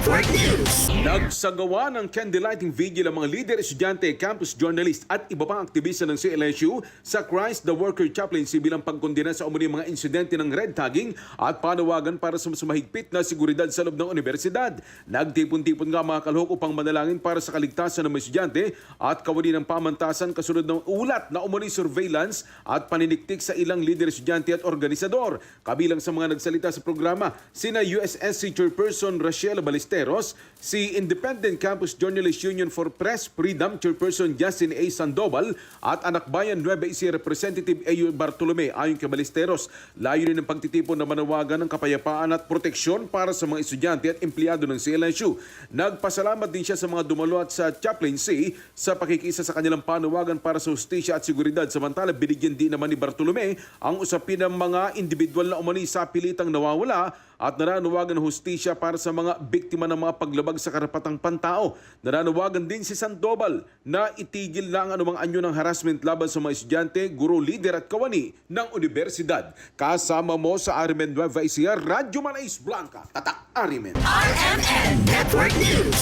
Network News. Nagsagawa ng candlelighting vigil ang mga leader, estudyante, campus journalist at iba pang aktivista ng CLSU sa Christ the Worker Chaplaincy bilang pagkondena sa umuni mga insidente ng red tagging at panawagan para sa mas mahigpit na seguridad sa loob ng universidad. Nagtipon-tipon nga mga kalahok upang manalangin para sa kaligtasan ng mga estudyante at kawani ng pamantasan kasunod ng ulat na umuni surveillance at paniniktik sa ilang leader, estudyante at organisador. Kabilang sa mga nagsalita sa programa, sina USSC Chairperson Rachel Ballesteros, si Independent Campus Journalist Union for Press Freedom Chairperson Justin A. Sandoval at Anak Bayan Nueva Ecija Representative Ayo Bartolome. Ayon kay Ballesteros, layunin ng pagtitipon na manawagan ng kapayapaan at proteksyon para sa mga estudyante at empleyado ng CLSU. Nagpasalamat din siya sa mga dumalo at sa chaplaincy sa pakikisa sa kanilang panawagan para sa hustisya at seguridad. Samantala, binigyan din naman ni Bartolome ang usapin ng mga individual na umani sa pilitang nawawala at naranawagan ng hustisya para sa mga biktima ng mga paglabag sa karapatang pantao. Naranawagan din si Sandoval na itigil lang anumang anyo ng harassment laban sa mga estudyante, guro, lider at kawani ng universidad. Kasama mo sa Arimen Nueva Ecija, Radyo Manais Blanca, Tatak Arimen. RMN Network News.